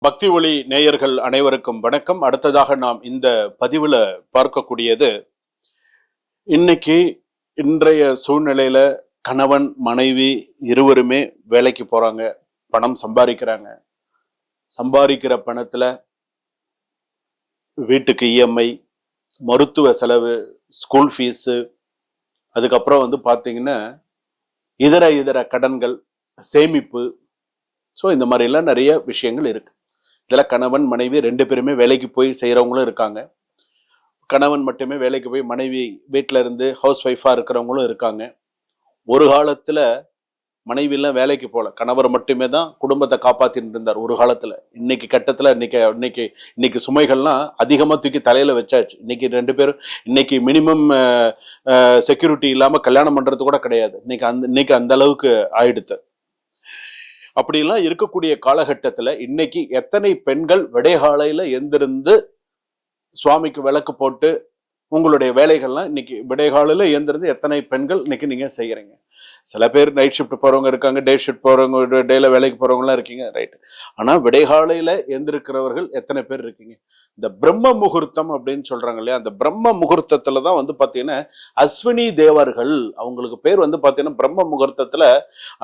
பக்தி ஒளி நேயர்கள் அனைவருக்கும் வணக்கம். அடுத்ததாக நாம் இந்த பதிவுல பார்க்கக்கூடியது, இன்னைக்கு இன்றைய சூழ்நிலையில கணவன் மனைவி இருவருமே வேலைக்கு போறாங்க, பணம் சம்பாதிக்கிறாங்க. சம்பாதிக்கிற பணத்துல வீட்டுக்கு இஎம்ஐ, மருத்துவ செலவு, ஸ்கூல் ஃபீஸு, அதுக்கப்புறம் பாத்தீங்கன்னா இதர கடன்கள், சேமிப்பு. ஸோ இந்த மாதிரிலாம் நிறைய விஷயங்கள் இருக்கு. இதில் கணவன் மனைவி ரெண்டு பேருமே வேலைக்கு போய் செய்கிறவங்களும் இருக்காங்க. கணவன் மட்டுமே வேலைக்கு போய் மனைவி வீட்டில் இருந்து ஹவுஸ் ஒய்ஃபாக இருக்கிறவங்களும் இருக்காங்க. ஒரு காலத்தில் மனைவியெல்லாம் வேலைக்கு போகல, கணவர் மட்டுமே தான் குடும்பத்தை காப்பாற்றின்னு இருந்தார் ஒரு காலத்தில். இன்னைக்கு கட்டத்தில் இன்னைக்கு சுமைகள்லாம் அதிகமாக தூக்கி தலையில் வச்சாச்சு. இன்னைக்கு பேரும் இன்னைக்கு மினிமம் செக்யூரிட்டி இல்லாமல் கல்யாணம் பண்ணுறது கூட கிடையாது. இன்னைக்கு அந்த அளவுக்கு ஆயிடுத்து. அப்படிலாம் இருக்கக்கூடிய காலகட்டத்துல இன்னைக்கு எத்தனை பெண்கள் விடைகாலையில எந்திருந்து சுவாமிக்கு விளக்கு போட்டு உங்களுடைய வேலைகள்லாம் இன்னைக்கு விடைகாலையில எந்திருந்து எத்தனை பெண்கள் இன்னைக்கு நீங்க செய்யறீங்க? சில பேர் நைட் ஷிஃப்ட் போறவங்க இருக்காங்க, டே ஷிஃப்ட் போறவங்க, டேல வேலைக்கு போறவங்கலாம் இருக்கீங்க, ரைட். ஆனா விடைகாலையில எந்திருக்கிறவர்கள் எத்தனை பேர் இருக்கீங்க? இந்த பிரம்ம முகூர்த்தம் அப்படின்னு சொல்றாங்க இல்லையா, அந்த பிரம்ம முகூர்த்தத்துலதான் பாத்தீங்கன்னா அஸ்வினி தேவர்கள், அவங்களுக்கு பேர் பாத்தீங்கன்னா பிரம்ம முகூர்த்தத்துல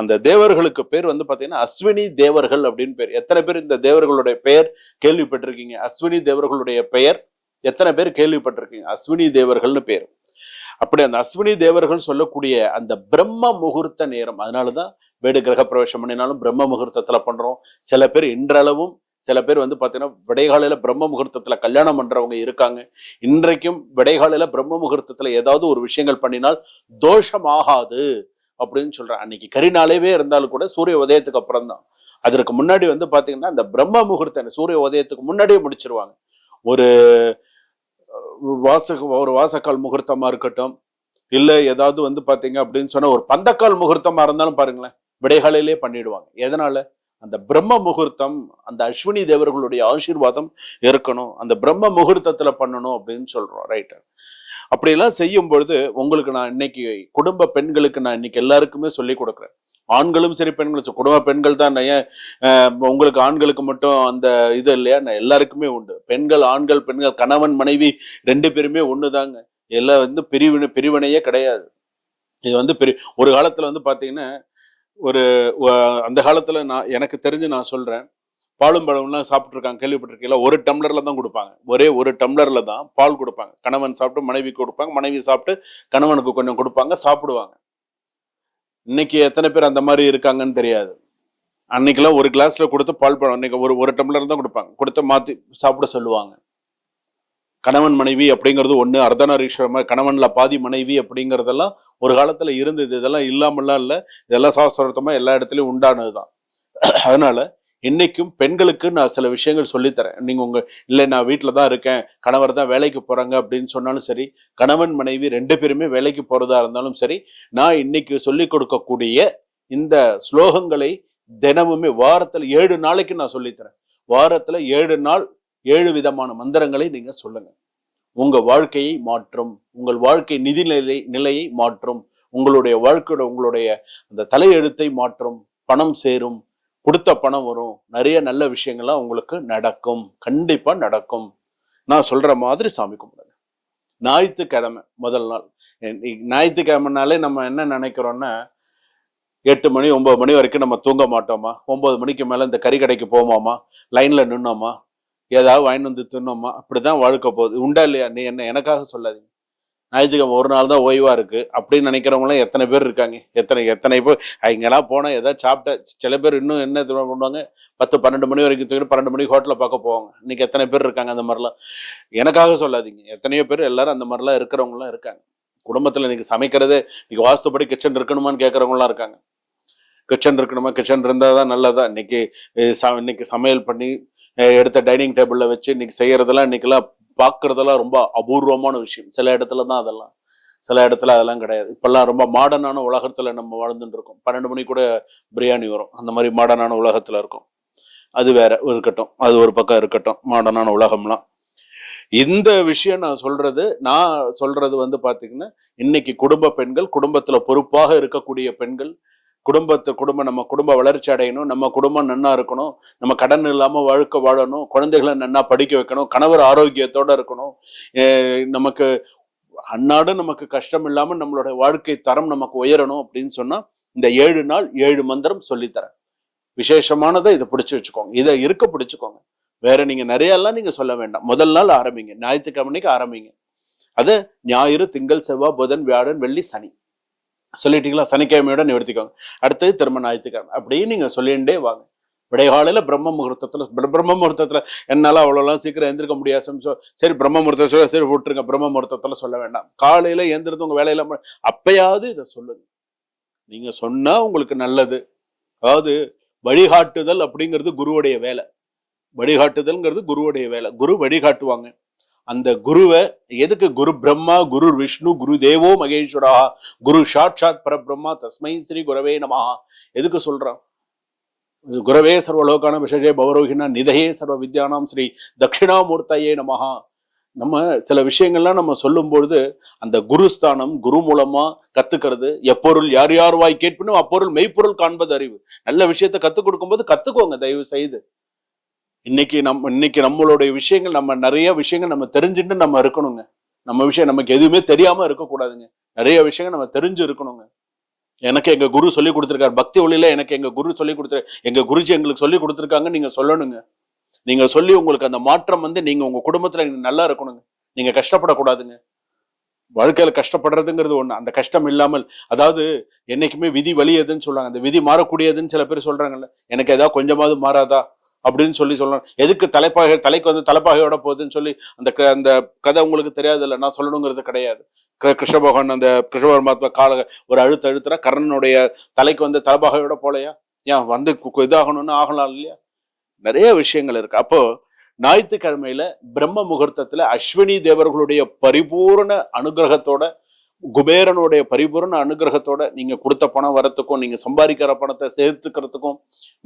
அந்த தேவர்களுக்கு பேர் பாத்தீங்கன்னா அஸ்வினி தேவர்கள் அப்படின்னு பேர். எத்தனை பேர் இந்த தேவர்களுடைய பெயர் கேள்விப்பட்டிருக்கீங்க? அஸ்வினி தேவர்களுடைய பெயர் எத்தனை பேர் கேள்விப்பட்டிருக்கீங்க? அஸ்வினி தேவர்கள்னு பேர். அப்படி அந்த அஸ்வினி தேவர்கள் சொல்லக்கூடிய அந்த பிரம்ம முகூர்த்த நேரம், அதனாலதான் வீடு கிரக பிரவேசம் பண்ணினாலும் பிரம்ம முகூர்த்தத்துல பண்றோம். சில பேர் இன்றளவும், சில பேர் பாத்தீங்கன்னா விடைகாலையில பிரம்ம முகூர்த்தத்துல கல்யாணம் பண்றவங்க இருக்காங்க. இன்றைக்கும் விடைகாலையில பிரம்ம முகூர்த்தத்துல ஏதாவது ஒரு விஷயங்கள் பண்ணினால் தோஷம் ஆகாது அப்படின்னு சொல்றேன். அன்னைக்கு கரிநாளைவே இருந்தாலும் கூட சூரிய உதயத்துக்கு அப்புறம் தான். அதற்கு முன்னாடி பாத்தீங்கன்னா அந்த பிரம்ம முகூர்த்த சூரிய உதயத்துக்கு முன்னாடியே முடிச்சிருவாங்க. ஒரு வாசக்கால் முகூர்த்தமா இருக்கட்டும், இல்ல ஏதாவது பாத்தீங்க அப்படின்னு சொன்னா ஒரு பந்தக்கால் முகூர்த்தமா இருந்தாலும் பாருங்களேன், விடைகாலையிலே பண்ணிடுவாங்க. எதனால? அந்த பிரம்ம முகூர்த்தம், அந்த அஸ்வினி தேவர்களுடைய ஆசீர்வாதம் இருக்கணும், அந்த பிரம்ம முகூர்த்தத்துல பண்ணணும் அப்படின்னு சொல்றோம், ரைட். அப்படியெல்லாம் செய்யும் பொழுது உங்களுக்கு நான் இன்னைக்கு குடும்ப பெண்களுக்கு நான் இன்னைக்கு எல்லாருக்குமே சொல்லி கொடுக்குறேன். ஆண்களும் சரி பெண்களும், குடும்ப பெண்கள் தான் உங்களுக்கு ஆண்களுக்கு மட்டும் அந்த இது இல்லையா, எல்லாருக்குமே உண்டு. பெண்கள், ஆண்கள், பெண்கள், கணவன் மனைவி ரெண்டு பேருமே ஒண்ணுதாங்க. எல்லாம் பிரிவினையே கிடையாது. இது ஒரு காலத்துல பாத்தீங்கன்னா அந்த காலத்துல எனக்கு தெரிஞ்சு நான் சொல்றேன், பாலும் பழம்லாம் சாப்பிட்டுருக்காங்க, கேள்விப்பட்டிருக்கீங்களா? ஒரு டம்ளர்ல தான் கொடுப்பாங்க, ஒரே ஒரு டம்ளர்ல தான் பால் கொடுப்பாங்க. கணவன் சாப்பிட்டு மனைவிக்கு கொடுப்பாங்க, மனைவி சாப்பிட்டு கணவனுக்கு கொஞ்சம் கொடுப்பாங்க, சாப்பிடுவாங்க. இன்னைக்கு எத்தனை பேர் அந்த மாதிரி இருக்காங்கன்னு தெரியாது. அன்னைக்கெல்லாம் ஒரு கிளாஸ்ல கொடுத்து பால் பழம், இன்னைக்கு ஒரு டம்ளர் தான் கொடுப்பாங்க, கொடுத்து மாத்தி சாப்பிட சொல்லுவாங்க. கணவன் மனைவி அப்படிங்கிறது ஒண்ணு, அர்த்தநாரீஸ்வரமா கணவன்ல பாதி மனைவி அப்படிங்கிறதெல்லாம் ஒரு காலத்துல இருந்தது. இதெல்லாம் இல்லாமல்லாம் இல்லை, இதெல்லாம் சாஸ்திரமா எல்லா இடத்துலயும் உண்டானதுதான். அதனால இன்னைக்கும் பெண்களுக்கு நான் சில விஷயங்கள் சொல்லித்தரேன். நீங்க இல்லை நான் வீட்டில தான் இருக்கேன், கணவர் தான் வேலைக்கு போறாங்க அப்படின்னு சொன்னாலும் சரி, கணவன் மனைவி ரெண்டு பேருமே வேலைக்கு போறதா இருந்தாலும் சரி, நான் இன்னைக்கு சொல்லி கொடுக்கக்கூடிய இந்த ஸ்லோகங்களை தினமுமே வாரத்துல 7 நாளைக்கு நான் சொல்லித்தரேன். வாரத்துல 7 நாள் 7 விதமான மந்திரங்களை நீங்க சொல்லுங்க. உங்க வாழ்க்கையை மாற்றும், உங்கள் வாழ்க்கை நிதி நிலையை மாற்றும், உங்களுடைய அந்த தலையெழுத்தை மாற்றும், பணம் சேரும், கொடுத்த பணம் வரும், நிறைய நல்ல விஷயங்கள்லாம் உங்களுக்கு நடக்கும், கண்டிப்பா நடக்கும். நான் சொல்ற மாதிரி சாமி கும்பிடுங்க. ஞாயிற்றுக்கிழமை முதல் நாள். ஞாயிற்றுக்கிழமைனாலே நம்ம என்ன நினைக்கிறோம்னா, 8 மணி 9 மணி வரைக்கும் நம்ம தூங்க மாட்டோமா, 9 மணிக்கு மேல இந்த கறி கடைக்கு போவோமா, லைன்ல நின்னோமா, ஏதாவது வாங்கிட்டு தின்னோமா, அப்படிதான் வாழ்க்கை போகுது. உண்டா இல்லையா? நீ எனக்காக சொல்லாதீங்க. ஞாயிற்றுக்கிழமை ஒரு நாள் தான் ஓய்வா இருக்கு அப்படின்னு நினைக்கிறவங்களாம் எத்தனை பேர் இருக்காங்க? எத்தனை பேர் இங்கெல்லாம் போனா ஏதாவது சாப்பிட்ட, சில பேர் இன்னும் என்ன பண்ணுவாங்க, 10-12 மணி வரைக்கும் தூக்கிட்டு 12 மணிக்கு ஹோட்டலில் பார்க்க போவாங்க. இன்னைக்கு எத்தனை பேர் இருக்காங்க அந்த மாதிரிலாம்? எனக்காக சொல்லாதீங்க, எத்தனையோ பேர் எல்லாரும் அந்த மாதிரிலாம் இருக்கிறவங்களாம் இருக்காங்க. குடும்பத்துல இன்னைக்கு சமைக்கிறதே, இன்னைக்கு வாஸ்துப்படி கிச்சன் இருக்கணுமான்னு கேட்கறவங்களாம் இருக்காங்க. கிச்சன் இருக்கணுமா, கிச்சன் இருந்தாதான் நல்லதா? இன்னைக்கு சமையல் பண்ணி எடுத்த டைனிங் டேபிள்ல வச்சு இன்னைக்கு செய்யறதெல்லாம், இன்னைக்கெல்லாம் பார்க்கறதெல்லாம் ரொம்ப அபூர்வமான விஷயம். சில இடத்துல தான் அதெல்லாம், சில இடத்துல அதெல்லாம் கிடையாது. இப்பெல்லாம் ரொம்ப மாடர்னான உலகத்துல நம்ம வாழ்ந்துட்டு இருக்கோம். 12 மணி கூட பிரியாணி வரும், அந்த மாதிரி மாடர்னான உலகத்துல இருக்கும். அது வேற இருக்கட்டும், அது ஒரு பக்கம் இருக்கட்டும், மாடர்னான உலகம்லாம். இந்த விஷயம் நான் சொல்றது பாத்தீங்கன்னா, இன்னைக்கு குடும்ப பெண்கள், குடும்பத்துல பொறுப்பாக இருக்கக்கூடிய பெண்கள், குடும்பம் நம்ம குடும்ப வளர்ச்சி அடையணும், நம்ம குடும்பம் நன்னா இருக்கணும், நம்ம கடன் இல்லாம வாழ்க்கை வாழணும், குழந்தைகளை நன்னா படிக்க வைக்கணும், கணவர் ஆரோக்கியத்தோட இருக்கணும், நமக்கு அன்னாடு நமக்கு கஷ்டம் இல்லாம நம்மளோட வாழ்க்கை தரம் நமக்கு உயரணும் அப்படின்னு சொன்னா இந்த 7 நாள் 7 மந்திரம் சொல்லித்தரேன். விசேஷமானதை இதை பிடிச்சு வச்சுக்கோங்க, இதை இருக்க பிடிச்சுக்கோங்க. வேற நீங்க நிறைய எல்லாம் நீங்க சொல்ல வேண்டாம். முதல் நாள் ஆரம்பிங்க, ஞாயிற்றுக்கிழமைக்கு ஆரம்பிங்க. அது ஞாயிறு, திங்கள், செவ்வாய், புதன், வியாழன், வெள்ளி, சனி சொல்லிட்டீங்களா? சனிக்கிழமையோட நிவர்த்திக்கோங்க. அடுத்தது திரும்ப ஞாயிற்றுக்கிழமை, அப்படியே நீங்க சொல்லிண்டே வாங்க. விடைகாலையில பிரம்ம முகூர்த்தத்துல என்னால அவ்வளோலாம் சீக்கிரம் எந்திருக்க முடியாது. சரி பிரம்ம முகூர்த்தம் சரி விட்டுருங்க, பிரம்ம முகூர்த்தத்துல சொல்ல வேண்டாம். காலையில எந்திரது உங்க வேலையில அப்பயாவது இதை சொல்லுங்க. நீங்க சொன்னா உங்களுக்கு நல்லது. அதாவது வழிகாட்டுதல் அப்படிங்கிறது குருவுடைய வேலை. வழிகாட்டுதல்ங்கிறது குருவுடைய வேலை. குரு வழிகாட்டுவாங்க. அந்த குருவை எதுக்கு? குரு பிரம்மா, குரு விஷ்ணு, குரு தேவோ மகேஸ்வரா, குரு சாட்சாத் பரபிரம்மா, தஸ்மை ஸ்ரீ குரவே நமஹா. எதுக்கு சொல்றான்? குரவே சர்வலோகான விசேஷே பவரோகினா நிதையே சர்வ வித்யானாம் ஸ்ரீ தட்சிணாமூர்த்தையே நமஹா. நம்ம சில விஷயங்கள்லாம் நம்ம சொல்லும் பொழுது அந்த குருஸ்தானம், குரு மூலமா கத்துக்கிறது. எப்பொருள் யார் யார் வாய் கேட்பினும் அப்பொருள் மெய்ப்பொருள் காண்பது அறிவு. நல்ல விஷயத்த கத்துக் கொடுக்கும்போது கத்துக்கோங்க தயவு செய்து. இன்னைக்கு நம்மளுடைய விஷயங்கள், நம்ம நிறைய விஷயங்கள் நம்ம தெரிஞ்சுட்டு நம்ம இருக்கணுங்க. நம்ம விஷயம் நமக்கு எதுவுமே தெரியாம இருக்கக்கூடாதுங்க. நிறைய விஷயங்கள் நம்ம தெரிஞ்சு இருக்கணுங்க. எனக்கு எங்க குரு சொல்லி கொடுத்துருக்காரு, பக்தி ஒளியில எனக்கு எங்க குரு சொல்லி கொடுத்துரு, எங்க குருஜி எங்களுக்கு சொல்லி கொடுத்துருக்காங்க, நீங்க சொல்லணுங்க. நீங்க சொல்லி உங்களுக்கு அந்த மாற்றம் நீங்க உங்க குடும்பத்துல நல்லா இருக்கணுங்க. நீங்க கஷ்டப்படக்கூடாதுங்க. வாழ்க்கையில கஷ்டப்படுறதுங்கிறது ஒண்ணு, அந்த கஷ்டம் இல்லாமல், அதாவது என்னைக்குமே விதி வலியதுன்னு சொல்றாங்க, அந்த விதி மாறக்கூடியதுன்னு சில பேர் சொல்றாங்கல்ல. எனக்கு ஏதாவது கொஞ்சமாவது மாறாதா அப்படின்னு சொல்லலாம். எதுக்கு தலைக்கு தலைப்பாகையோட போகுதுன்னு சொல்லி அந்த கதை உங்களுக்கு தெரியாது இல்லை, நான் சொல்லணுங்கிறது கிடையாது. கிருஷ்ண பகவான் அந்த கிருஷ்ண பரமாத்மா கால ஒரு அழுத்துற கர்ணனுடைய தலைக்கு தலைப்பாகையோட போலையா? ஏன் இதாகணும்னு ஆகலாம் இல்லையா? நிறைய விஷயங்கள் இருக்கு. அப்போ ஞாயிற்றுக்கிழமையில பிரம்ம முகூர்த்தத்துல அஸ்வினி தேவர்களுடைய பரிபூர்ண அனுகிரகத்தோட, குபேரனுடைய பரிபூர்ண அனுகிரகத்தோட நீங்க கொடுத்த பணம் வரத்துக்கும், நீங்க சம்பாதிக்கிற பணத்தை சேர்த்துக்கிறதுக்கும்,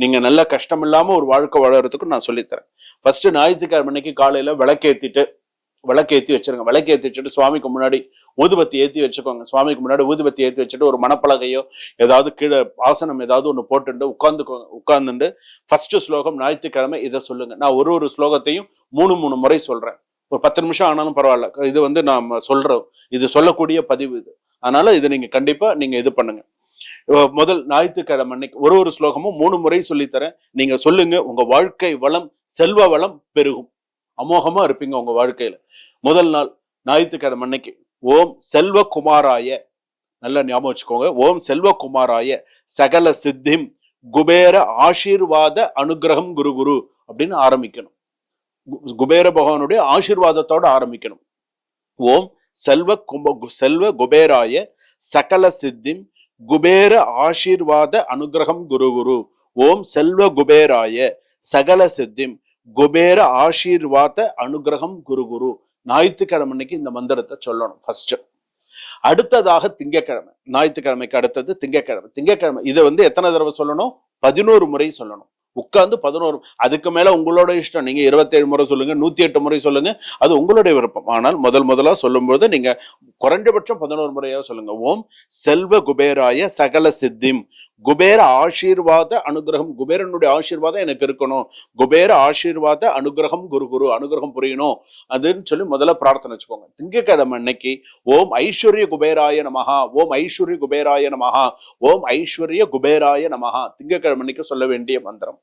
நீங்க நல்ல கஷ்டம் இல்லாம ஒரு வாழ்க்கை வாழறதுக்கும் நான் சொல்லித்தரேன். ஃபர்ஸ்ட் ஞாயிற்றுக்கிழமை காலையில விளக்கேத்தி வச்சிருங்க. விளக்கேத்தி வச்சுட்டு சுவாமிக்கு முன்னாடி ஊதுபத்தி ஏற்றி வச்சுக்கோங்க. சுவாமிக்கு முன்னாடி ஊதுபத்தி ஏற்றி வச்சுட்டு ஒரு மணப்பலகையோ ஏதாவது கீழே ஆசனம் ஏதாவது ஒன்று போட்டுட்டு உட்கார்ந்துட்டு ஃபர்ஸ்ட் ஸ்லோகம் ஞாயிற்றுக்கிழமை இதை சொல்லுங்க. நான் ஒரு ஸ்லோகத்தையும் 3 முறை சொல்றேன். ஒரு 10 நிமிஷம் ஆனாலும் பரவாயில்ல. இது நாம் சொல்றோம், இது சொல்லக்கூடிய பதிவு இது. அதனால இது நீங்க கண்டிப்பா நீங்க இது பண்ணுங்க. முதல் ஞாயிற்றுக்கிழமை அன்னைக்கு ஒரு ஸ்லோகமும் 3 முறை சொல்லித்தரேன். நீங்க சொல்லுங்க. உங்க வாழ்க்கை வளம், செல்வ வளம் பெருகும். அமோகமா இருப்பீங்க உங்க வாழ்க்கையில. முதல் நாள் ஞாயிற்றுக்கிழமை அன்னைக்கு ஓம் செல்வகுமாராய, நல்லா ஞாபகம் வச்சுக்கோங்க, ஓம் செல்வகுமாராய சகல சித்திம் குபேர ஆசீர்வாத அனுகிரகம் குரு குரு அப்படின்னு ஆரம்பிக்கணும். குபேர பகவானுடைய ஆசீர்வாதத்தோட ஆரம்பிக்கணும். ஓம் செல்வ குபேராய சகல சித்திம் குபேர ஆசீர்வாத அனுகிரகம் குரு குரு. ஓம் செல்வ குபேராய சகல சித்திம் குபேர ஆசீர்வாத அனுகிரகம் குரு குரு. ஞாயிற்றுக்கிழமை அன்னைக்கு இந்த மந்திரத்தை சொல்லணும் ஃபர்ஸ்ட். அடுத்ததாக திங்கக்கிழமை, ஞாயிற்றுக்கிழமைக்கு அடுத்தது திங்கக்கிழமை இதை எத்தனை தடவை சொல்லணும்? 11 முறை சொல்லணும். உட்கார்ந்து 11, அதுக்கு மேல உங்களோட இஷ்டம். நீங்க 27 முறை சொல்லுங்க, 108 முறை சொல்லுங்க, அது உங்களுடைய விருப்பம். ஆனால் முதலா சொல்லும்போது நீங்க குறைஞ்சபட்சம் 11 முறையாக சொல்லுங்க. ஓம் செல்வ குபேராய சகல சித்திம் குபேர ஆசீர்வாத அனுகிரகம். குபேரனுடைய ஆசீர்வாதம் எனக்கு இருக்கணும். குபேர ஆசீர்வாத அனுகிரகம் குரு குரு, அனுகிரகம் புரியணும் அதுன்னு சொல்லி முதல்ல பிரார்த்தனை வச்சுக்கோங்க. திங்கக்கிழமை அன்னைக்கு ஓம் ஐஸ்வர்ய குபேராய நமஹா, ஓம் ஐஸ்வர்ய குபேராய நமஹா, ஓம் ஐஸ்வர்ய குபேராய நமஹா. திங்கக்கிழமை அன்னைக்கு சொல்ல வேண்டிய மந்திரம்.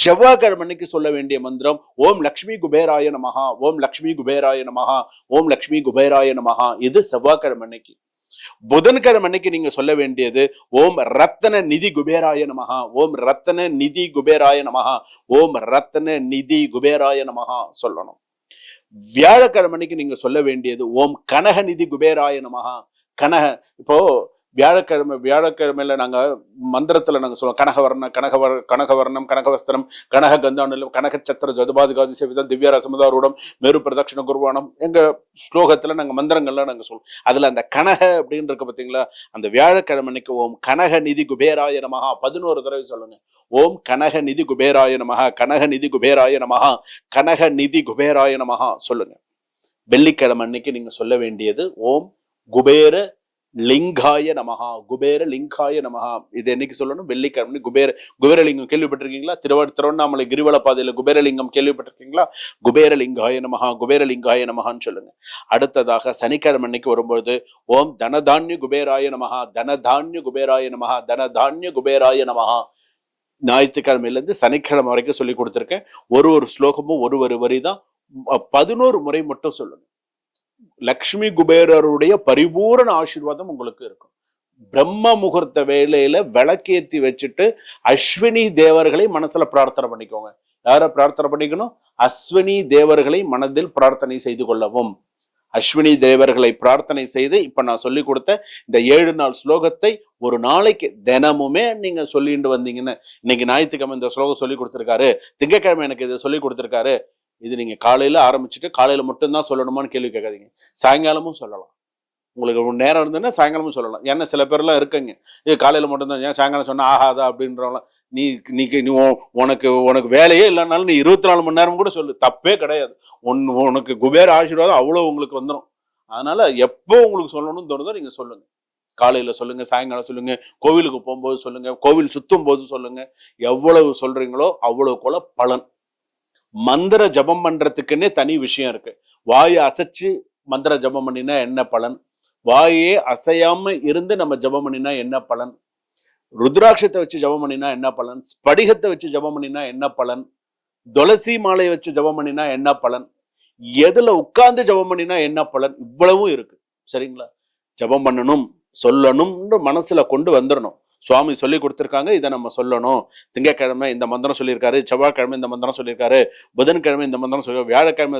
செவ்வாய்க்கிழமை அன்னைக்கு சொல்ல வேண்டிய மந்திரம் ஓம் லக்ஷ்மி குபேராய நமஹா, ஓம் லக்ஷ்மி குபேராய நமஹா, ஓம் லக்ஷ்மி குபேராய நமஹா. இது செவ்வாய்க்கிழமை அன்னைக்கு. புதன்கிழமை அன்னைக்கு நீங்க சொல்ல வேண்டியது ஓம் ரத்தன நிதி குபேராய நமஹா, ஓம் ரத்தன நிதி குபேராய நமஹா, ஓம் ரத்தன நிதி குபேராய நமஹா சொல்லணும். வியாழக்கிழமை அன்னைக்கு நீங்க சொல்ல வேண்டியது ஓம் கனக நிதி குபேராய நமஹா. இப்போ வியாழக்கிழமையில நாங்க மந்திரத்துல நாங்க சொல்லுவோம் கனகவர்ணம் கனகவஸ்திரம் கனக கந்தானுலம் கனக சத்திர ஜதுபாதிகாதி சேவிதம் திவ்ய ரசமதாரூடம் மேரு பிரதட்சிண குருவானம் எங்க ஸ்லோகத்துல நாங்க மந்திரங்கள்லாம் நாங்க சொல்லுவோம். அதுல அந்த கனக அப்படின்னு இருக்கு பாத்தீங்களா, அந்த வியாழக்கிழமை அன்னைக்கு ஓம் கனக நிதி குபேராய நமஹா 11 தடவை சொல்லுங்க. ஓம் கனக நிதி குபேராய நமஹா, கனக நிதி குபேராய நமஹா, கனக நிதி குபேராய நமஹா சொல்லுங்க. வெள்ளிக்கிழமை அன்னைக்கு நீங்க சொல்ல வேண்டியது ஓம் குபேர லிங்காய நமஹா, குபேர லிங்காய நமஹா. இது என்னைக்கு சொல்லணும்? வெள்ளிக்கிழமை. குபேரலிங்கம் கேள்விப்பட்டிருக்கீங்களா? திருவண்ணாமலை கிரிவல பாதையில குபேரலிங்கம் கேள்விப்பட்டிருக்கீங்களா? குபேரலிங்காய நமஹா, குபேரலிங்காய நமஹான்னு சொல்லுங்க. அடுத்ததாக சனிக்கிழமை அன்னைக்கு வரும்போது ஓம் தனதான்ய குபேராய நமஹா, தனதான்ய குபேராய நமஹா, தனதான்ய குபேராய நமஹா. ஞாயிற்றுக்கிழமையில இருந்து சனிக்கிழமை வரைக்கும் சொல்லி கொடுத்திருக்கேன். ஒரு ஸ்லோகமும் ஒரு வரி தான். 11 முறை மட்டும் சொல்லுங்க. லக்ஷ்மி குபேரருடைய பரிபூரண ஆசீர்வாதம் உங்களுக்கு இருக்கும். பிரம்ம முகூர்த்த வேலையில விளக்கேத்தி வச்சுட்டு அஸ்வினி தேவர்களை மனசுல பிரார்த்தனை பண்ணிக்கோங்க. யார பிரார்த்தனை பண்ணிக்கணும்? அஸ்வினி தேவர்களை மனதில் பிரார்த்தனை செய்து கொள்ளவும். அஸ்வினி தேவர்களை பிரார்த்தனை செய்து இப்ப நான் சொல்லி கொடுத்த இந்த 7 நாள் ஸ்லோகத்தை ஒரு நாளைக்கு தினமுமே நீங்க சொல்லிட்டு வந்தீங்கன்னு, இன்னைக்கு ஞாயிற்றுக்கிழமை இந்த ஸ்லோகம் சொல்லி கொடுத்திருக்காரு, திங்கட்கிழமை எனக்கு இதை சொல்லி கொடுத்திருக்காரு, இது நீங்க காலையில ஆரம்பிச்சுட்டு காலையில மட்டும்தான் சொல்லணுமான்னு கேள்வி கேட்காதீங்க. சாயங்காலமும் சொல்லலாம். உங்களுக்கு நேரம் இருந்ததுன்னா சாயங்காலமும் சொல்லலாம். ஏன்னா சில பேர்லாம் இருக்குங்க, இது காலையில மட்டும்தான், ஏன் சாயங்காலம் சொன்னா ஆகாதா அப்படின்றவங்களாம். நீ உனக்கு வேலையே இல்லைனாலும் நீ 24 மணி நேரம் கூட சொல்லு, தப்பே கிடையாது. உனக்கு குபேர ஆசீர்வாதம் அவ்வளவு உங்களுக்கு வந்துடும். அதனால எப்போ உங்களுக்கு சொல்லணும்னு தோணுதோ நீங்க சொல்லுங்க. காலையில சொல்லுங்க, சாயங்காலம் சொல்லுங்க, கோவிலுக்கு போகும்போது சொல்லுங்க, கோவில் சுத்தும் போது சொல்லுங்க. எவ்வளவு சொல்றீங்களோ அவ்வளவு போல பலன். மந்திர ஜபம் பண்றதுக்குன்னே தனி விஷயம் இருக்கு. வாயை அசைச்சு மந்திர ஜபம் பண்ணினா என்ன பலன், வாயே அசையாம இருந்து நம்ம ஜபம் பண்ணினா என்ன பலன், ருத்ராட்சத்தை வச்சு ஜபம் பண்ணினா என்ன பலன், ஸ்படிகத்தை வச்சு ஜபம் பண்ணினா என்ன பலன், துளசி மாலை வச்சு ஜபம் பண்ணினா என்ன பலன், எதுல உட்கார்ந்து ஜபம் பண்ணினா என்ன பலன், இவ்வளவும் இருக்கு. சரிங்களா? ஜபம் பண்ணணும், சொல்லணும்னு மனசுல கொண்டு வந்துடணும். சுவாமி சொல்லி கொடுத்துருக்காங்க, இதை நம்ம சொல்லணும். திங்கட்கிழமை இந்த மந்திரம் சொல்லியிருக்காரு, செவ்வாய்க்கிழமை இந்த மந்திரம் சொல்லியிருக்காரு, புதன்கிழமை இந்த மந்திரம் சொல்லி, வியாழக்கிழமை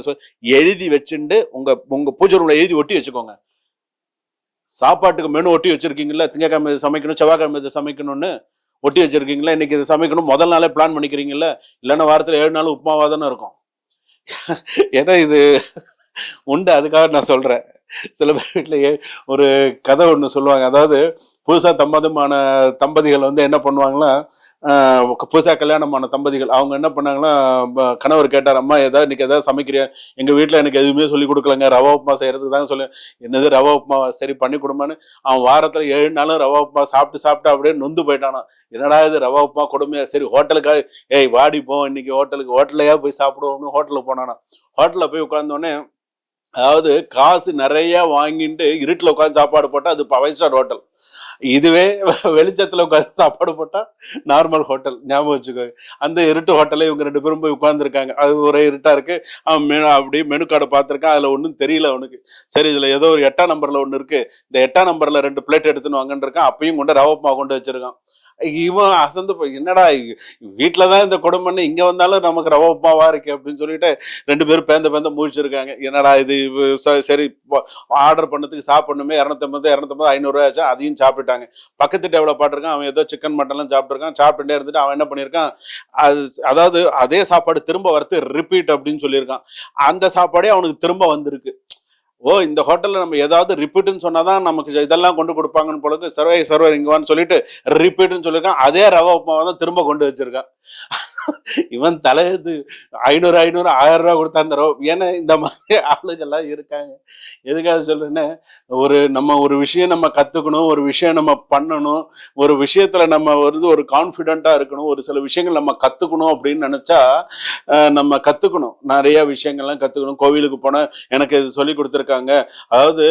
எழுதி வச்சுட்டு உங்க பூஜை ரூம்ல எழுதி ஒட்டி வச்சுக்கோங்க. சாப்பாட்டுக்கு மெனு ஒட்டி வச்சிருக்கீங்களா? திங்கட்கிழமை இதை சமைக்கணும், செவ்வாய்க்கிழமை இதை சமைக்கணும்னு ஒட்டி வச்சிருக்கீங்களா? இன்னைக்கு இதை சமைக்கணும் முதல் நாளே பிளான் பண்ணிக்கிறீங்களா? இல்லைன்னா வாரத்துல 7 நாள் உப்புமாவா தானே இருக்கும். ஏன்னா இது உண்டு, அதுக்காக நான் சொல்றேன். சில பேர் வீட்டுல ஒரு கதை ஒண்ணு சொல்லுவாங்க. அதாவது புதுசா தம்பதிகள் என்ன பண்ணுவாங்கன்னா, புதுசா கல்யாணமான தம்பதிகள் அவங்க என்ன பண்ணாங்கன்னா, கணவர் கேட்டார், அம்மா ஏதாவது இன்னைக்கு ஏதாவது சமைக்கிறியா? எங்க வீட்டுல எனக்கு எதுவுமே சொல்லி கொடுக்கலங்க, ரவா உப்புமா செய்யறதுக்கு தான் சொல்லு. என்னது ரவா உப்புமா? சரி பண்ணி கொடுமான்னு. அவன் வாரத்துல 7 நாளும் ரவா உப்புமா சாப்பிட்டு அப்படியே நொந்து போயிட்டானா. என்னடா இது ரவா உப்புமா கொடுமையா, சரி ஹோட்டலுக்காக ஏய் வாடி போ இன்னைக்கு ஹோட்டல்லையா போய் சாப்பிடுவோம்னு ஹோட்டலுக்கு போனானா. ஹோட்டல்ல போய் உட்கார்ந்தோடனே, அதாவது காசு நிறைய வாங்கிட்டு இருட்டுல உட்காந்து சாப்பாடு போட்டா அது 5 ஸ்டார் ஹோட்டல். இதுவே வெளிச்சத்துல உட்காந்து சாப்பாடு போட்டா நார்மல் ஹோட்டல். ஞாபகம் வச்சுக்கோ. அந்த இருட்டு ஹோட்டல்ல இவங்க 2 பேரும் போய் உட்கார்ந்துருக்காங்க. அது ஒரே இருட்டா இருக்கு. அவன் அப்படியே மெனு கார்டை பார்த்திருக்கான். அதுல ஒன்றும் தெரியல அவனுக்கு. சரி இதுல ஏதோ ஒரு 8ஆம் நம்பர்ல ஒண்ணு இருக்கு, இந்த 8ஆம் நம்பர்ல 2 பிளேட் எடுத்துன்னு வாங்கன்னு இருக்கான். அப்பயும் கொண்டு ரவா உப்புமா கொண்டு வச்சிருக்கான். இவன் அசந்து போய், என்னடா வீட்டுலதான் இந்த கொடுமைன்னு இங்க வந்தாலும் நமக்கு ரவா உப்புமாவா இருக்கு அப்படின்னு சொல்லிட்டு 2 பேரும் பேந்த முழிச்சிருக்காங்க. என்னடா இது, சரி ஆர்டர் பண்ணதுக்கு சாப்பிடணுமே, 250 500 ரூபாய் ஆச்சு, அதையும் சாப்பிட்டாங்க. பக்கத்து டேபிள பாட்டிருக்கான், அவன் ஏதோ சிக்கன் மட்டன்லாம் சாப்பிட்டுருக்கான். சாப்பிட்டுட்டே இருந்துட்டு அவன் என்ன பண்ணியிருக்கான், அதாவது அதே சாப்பாடு திரும்ப வரது ரிப்பீட் அப்படின்னு சொல்லியிருக்கான். அந்த சாப்பாடே அவனுக்கு திரும்ப வந்திருக்கு. இந்த ஹோட்டல்ல நம்ம ஏதாவது ரிப்பீட்னு சொன்னாதான் நமக்கு இதெல்லாம் கொண்டு கொடுப்பாங்கன்னு போல. சர்வர் இங்கவான்னு சொல்லிட்டு ரிப்பீட்னு சொல்லியிருக்கான். அதே ரவா உப்புமாவை தான் திரும்ப கொண்டு வச்சிருக்கான். இவன் தலையெழுத்து 500 1000 ரூபாய் கொடுத்தா அந்த ரவா. ஏன்னா இந்த மாதிரி ஆளுகள்லாம் இருக்காங்க. எதுக்காக சொல்றேன்னா, நம்ம ஒரு விஷயம் நம்ம கத்துக்கணும், ஒரு விஷயம் நம்ம பண்ணணும், ஒரு விஷயத்துல நம்ம ஒரு கான்பிடென்டா இருக்கணும், ஒரு சில விஷயங்கள் நம்ம கத்துக்கணும் அப்படின்னு நினைச்சா நம்ம கத்துக்கணும். நிறைய விஷயங்கள்லாம் கத்துக்கணும். கோவிலுக்கு போனா எனக்கு இது சொல்லி கொடுத்துருக்காங்க. அதாவது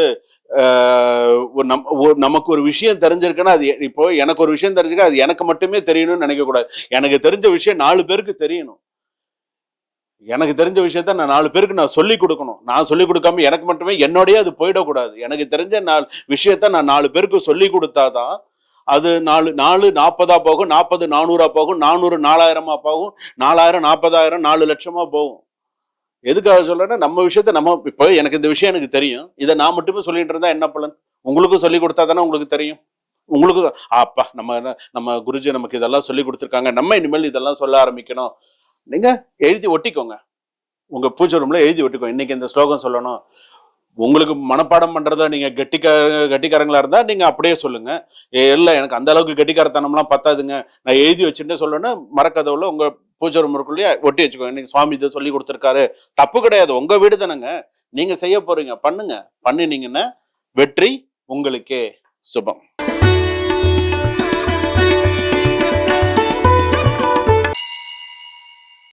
நமக்கு ஒரு விஷயம் தெரிஞ்சிருக்குன்னா, அது இப்போ எனக்கு ஒரு விஷயம் தெரிஞ்சுக்க அது எனக்கு மட்டுமே தெரியணும்னு நினைக்க கூடாது. எனக்கு தெரிஞ்ச விஷயம் 4 பேருக்கு தெரியணும். எனக்கு தெரிஞ்ச விஷயத்த நான் 4 பேருக்கு நான் சொல்லி கொடுக்கணும். நான் சொல்லி கொடுக்காம எனக்கு மட்டுமே என்னோடய அது போயிடக்கூடாது. எனக்கு தெரிஞ்ச விஷயத்த நான் 4 பேருக்கு சொல்லி கொடுத்தாதான் அது 4 40 போகும், 40 400 போகும், 400 4000 போகும், 4000 40,000 4 லட்சமா போகும். எதுக்காக சொல்றேன்னா, நம்ம விஷயத்த இப்போ எனக்கு இந்த விஷயம் எனக்கு தெரியும், இதை நான் மட்டுமே சொல்லிட்டு இருந்தா என்ன பலன்? உங்களுக்கும் சொல்லி கொடுத்தா தானே உங்களுக்கு தெரியும். உங்களுக்கு அப்பா நம்ம குருஜி நமக்கு இதெல்லாம் சொல்லி கொடுத்துருக்காங்க, நம்ம இனிமேல் இதெல்லாம் சொல்ல ஆரம்பிக்கணும். நீங்க எழுதி ஒட்டிக்கோங்க, உங்க பூஜை ரூம்ல எழுதி ஒட்டிக்கோங்க. இன்னைக்கு இந்த ஸ்லோகம் சொல்லணும். உங்களுக்கு மனப்பாடம் பண்றத நீங்க கெட்டிக்காரங்களா இருந்தா நீங்க அப்படியே சொல்லுங்க. இல்ல எனக்கு அந்த அளவுக்கு கெட்டிக்காரத்தனம்லாம் பத்தாதுங்க, நான் எழுதி வச்சுட்டு சொல்லணும், மரக்கதவுல உங்க பூஜை ரூமுக்குள்ளேயே ஒட்டி வச்சுக்கோங்க. இன்னைக்கு சுவாமி இதை சொல்லி கொடுத்துருக்காரு. தப்பு கிடையாது, உங்க வீடு தானேங்க, நீங்க செய்ய போறீங்க, பண்ணுங்க. பண்ணினீங்கன்னா வெற்றி உங்களுக்கே. சுபம்.